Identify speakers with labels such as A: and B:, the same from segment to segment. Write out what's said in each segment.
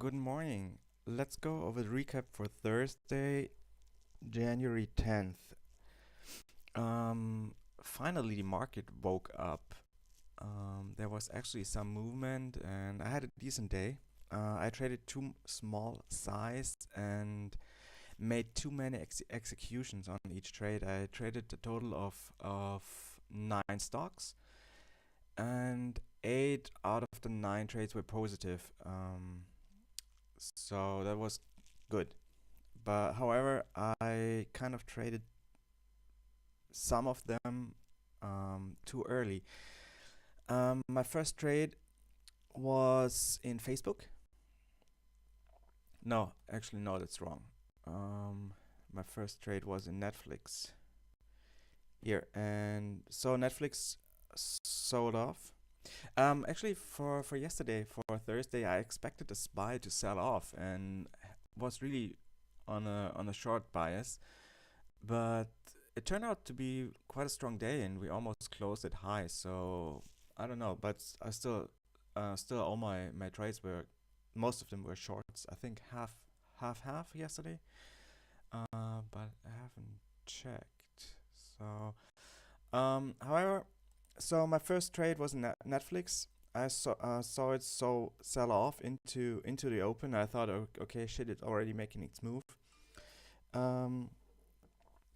A: Good morning. Let's go over the recap for Thursday, January 10th. Um, Finally, the market woke up. There was actually some movement, and I had a decent day. I traded too small size and made too many executions on each trade. I traded a total of 9 stocks, and 8 out of the 9 trades were positive. So that was good. But however, I kind of traded some of them too early. My first trade was in Facebook. No, actually, no, that's wrong. My first trade was in Netflix here, and so Netflix sold off. Actually, for yesterday, for Thursday, I expected the SPY to sell off and was really on a short bias, but it turned out to be quite a strong day, and we almost closed it high. So I don't know, but I still all my trades were, most of them were shorts. I think half yesterday, but I haven't checked. So however, so my first trade was in Netflix. I saw it sell off into the open. I thought, okay, shit, it's already making its move. Um,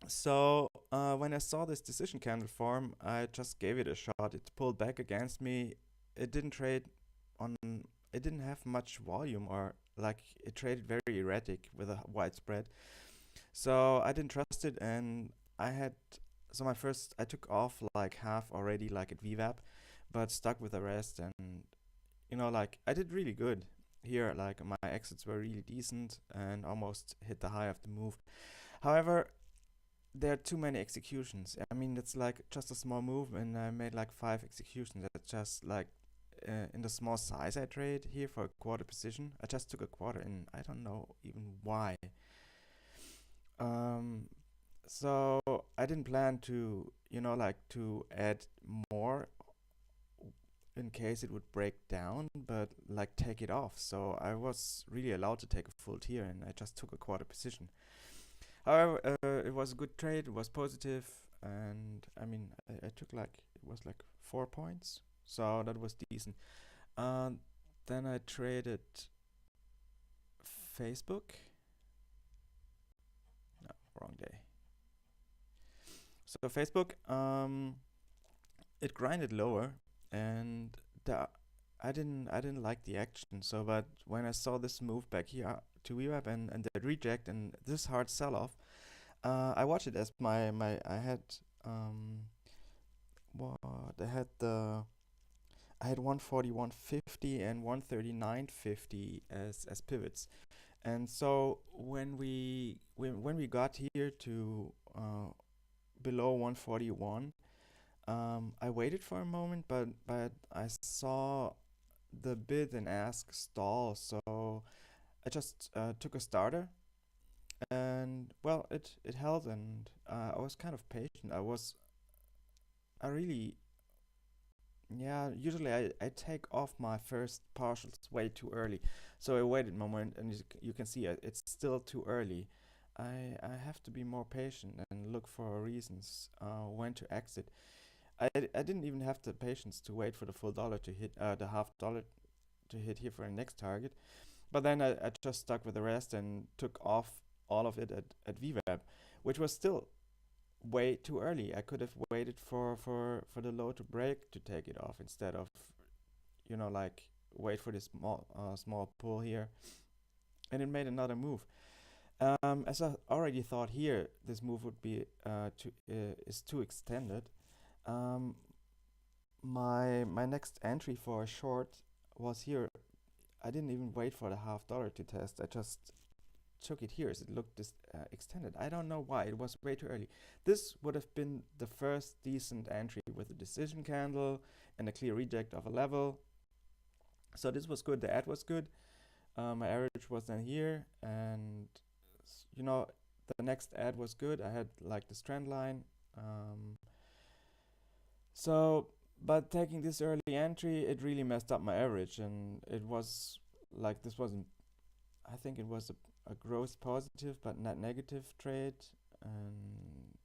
A: So when I saw this decision candle form, I just gave it a shot. It pulled back against me. It didn't trade on. It didn't have much volume, or like it traded very erratic with a wide spread. So I didn't trust it, and I had. So my first, I took off like half already, like at VWAP, but stuck with the rest, and like I did really good here. Like my exits were really decent and almost hit the high of the move. However, there are too many executions. I mean, it's like just a small move, and I made like 5 executions. That's just like in the small size I trade here for a quarter position. I just took a quarter, and I don't know even why. Um, so I didn't plan to, like to add more in case it would break down, but like take it off. So I was really allowed to take a full tier, and I just took a quarter position. However, it was a good trade. It was positive, and I mean, I took like it was like 4 points, so that was decent. And then I traded Facebook. No, wrong day. So Facebook, it grinded lower, and I didn't like the action. So, but when I saw this move back here to VWAP and the reject and this hard sell off, I watched it as my I had what I had 141.50 and 139.50 as pivots. And so when we got here to below 141, I waited for a moment, but I saw the bid and ask stall, so I just took a starter, and well, it held, and I was kind of patient. I really, yeah, usually I take off my first partials way too early, so I waited a moment, and you can see it's still too early. I have to be more patient and look for reasons when to exit. I didn't even have the patience to wait for the full dollar to hit, the half dollar to hit here for the next target. But then I just stuck with the rest and took off all of it at VWAP, which was still way too early. I could have waited for the low to break to take it off instead of, like wait for this small pull here. And it made another move. As I already thought here, this move would be is too extended. Um, my next entry for a short was here. I didn't even wait for the half dollar to test. I just took it here as it looked this extended. I don't know why. It was way too early. This would have been the first decent entry with a decision candle and a clear reject of a level. So this was good. The ad was good. My average was then here, and you know the next ad was good. I had like this trend line. Um, So, but taking this early entry, it really messed up my average, and it was like this wasn't I think it was a gross positive but net negative trade, and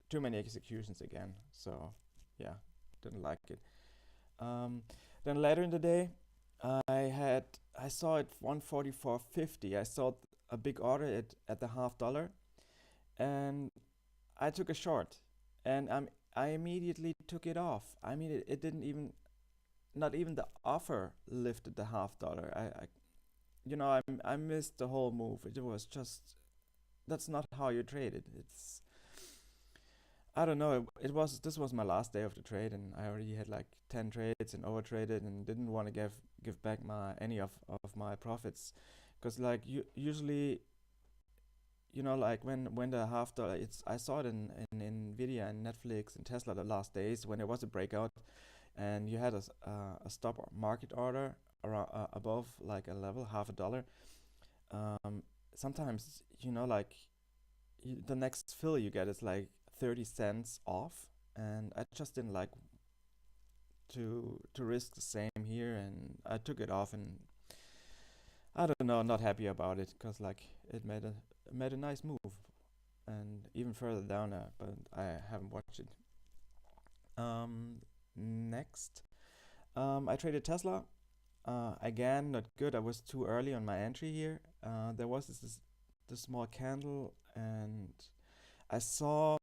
A: too many executions again. So yeah, didn't like it. Um, then later in the day, I had I saw it 144.50. I saw a big order at the half dollar, and I took a short, and I immediately took it off. I mean, it didn't even not even the offer lifted the half dollar. I missed the whole move. It was just that's not how you trade it. It's I don't know. It was this was my last day of the trade, and I already had like 10 trades and overtraded, and didn't want to give back my any of my profits, because like usually like when the half dollar it's I saw it in NVDA and Netflix and Tesla the last days when there was a breakout, and you had a stop market order around above like a level half a dollar. Um, Sometimes like the next fill you get is like 30 cents off, and I just didn't like to risk the same here, and I took it off, and I don't know, not happy about it because like it made a nice move and even further down, but I haven't watched it. Next, I traded Tesla. Again, not good. I was too early on my entry here. There was this small candle, and I saw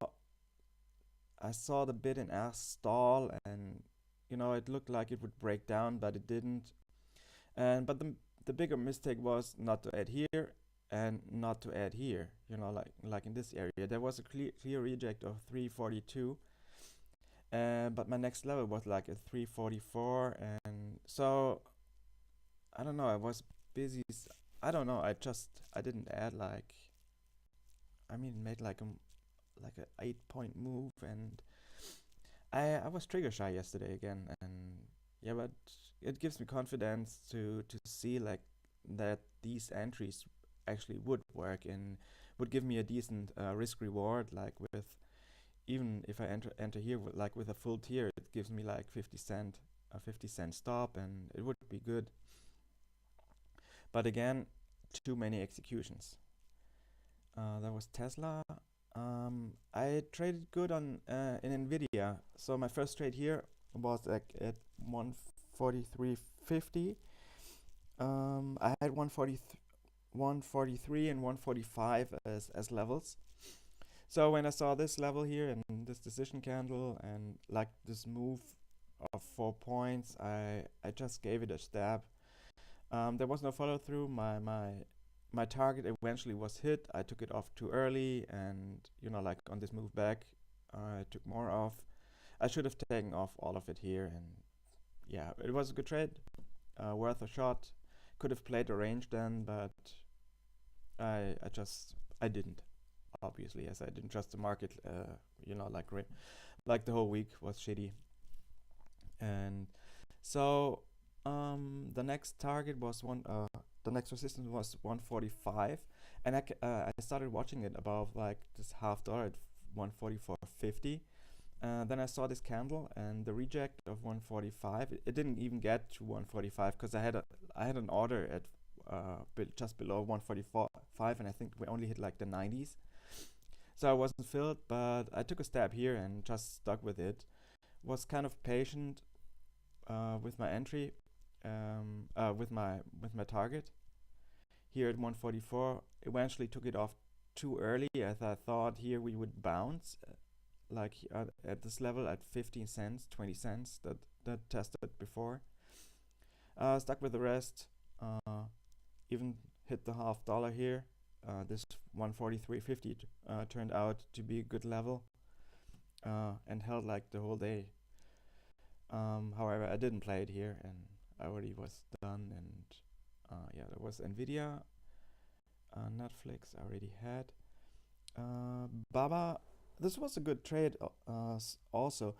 A: I saw the bid and ask stall, and it looked like it would break down, but it didn't. And but the bigger mistake was not to add here and not to add here. Like in this area, there was a clear reject of 342, but my next level was like a 344, and so I don't know. I was busy. I don't know. I didn't add like I mean made like a 8 point move, and I was trigger shy yesterday again, and yeah, but it gives me confidence to see like that these entries actually would work and would give me a decent risk reward. Like with even if I enter here with a full tier, it gives me like 50 cent, a 50 cent stop, and it would be good. But again, too many executions. That was Tesla. I traded good on in Nvidia. So my first trade here was like at 143.50. I had 143 and 145 as levels. So when I saw this level here and this decision candle and like this move of 4 points, I just gave it a stab. There was no follow through. My target eventually was hit. I took it off too early, and like on this move back, I took more off. I should have taken off all of it here, and yeah, it was a good trade, worth a shot. Could have played the range then, but I didn't. Obviously, as I didn't trust the market. Like the whole week was shitty, and so the next target was the next resistance was 145, and I started watching it above like this half dollar at 144.50. Then I saw this candle and the reject of 145. It didn't even get to 145 because I had an order at just below 144.5, and I think we only hit like the 90s. So I wasn't filled, but I took a stab here and just stuck with it. Was kind of patient with my entry, with my target here at 144. Eventually took it off too early, as I thought here we would bounce, like at this level at 15 cents, 20 cents that tested before. Stuck with the rest. Even hit the half dollar here. This 143.50 turned out to be a good level, and held like the whole day. However, I didn't play it here, and I already was done. And yeah, there was NVIDIA, Netflix I already had. Baba, this was a good trade also.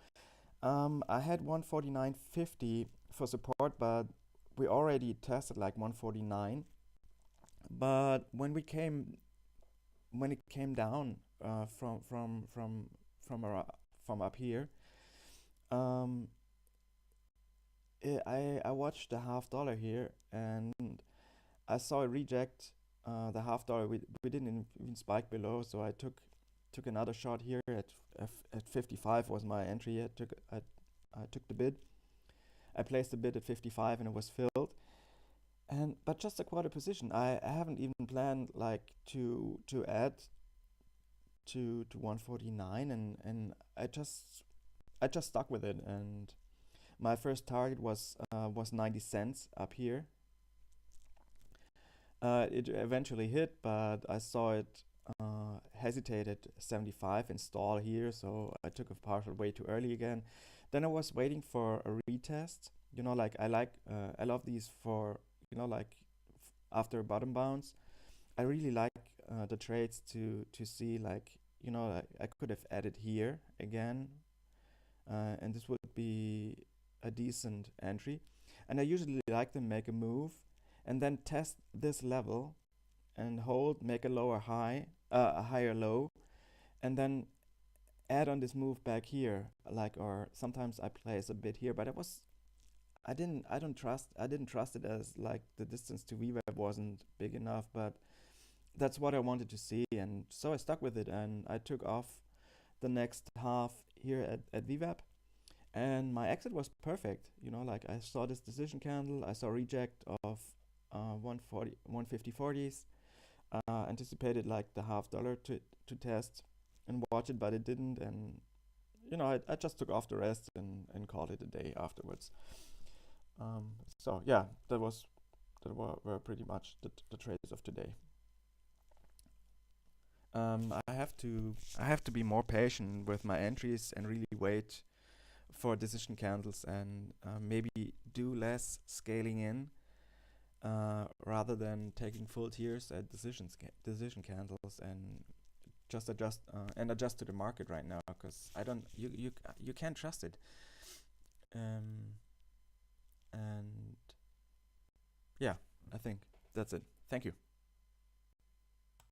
A: I had 149.50 for support, but we already tested like 149. But when it came down from up here, um, I watched the half dollar here, and I saw a reject the half dollar. We didn't even spike below, so I took another shot here at 55 was my entry. I took the bid. I placed the bid at 55 and it was filled. And but just a quarter position. I haven't even planned like to add to 149, and I just stuck with it. And my first target was 90 cents up here. It eventually hit, but I saw it hesitate at 75 and stall here, so I took a partial way too early again. Then I was waiting for a retest. You know, like I love these for, you know, like after a bottom bounce. I really like the trades to see, like, you know, I could have added here again, and this would be a decent entry. And I usually like to make a move and then test this level and hold, make a lower high, a higher low, and then add on this move back here, like, or sometimes I place a bit here, but I didn't trust it, as like the distance to VWAP wasn't big enough, but that's what I wanted to see, and so I stuck with it, and I took off the next half here at VWAP, and my exit was perfect. You know, like I saw this decision candle, I saw reject of 140, 150.40s, anticipated like the half dollar to test and watch it, but it didn't, and you know, I just took off the rest and called it a day afterwards. So yeah, were pretty much the trades of today. I have to be more patient with my entries and really wait for decision candles, and maybe do less scaling in, rather than taking full tiers at decision candles, and just adjust to the market right now, because I don't you can't trust it. Um, and yeah, I think that's it. Thank you.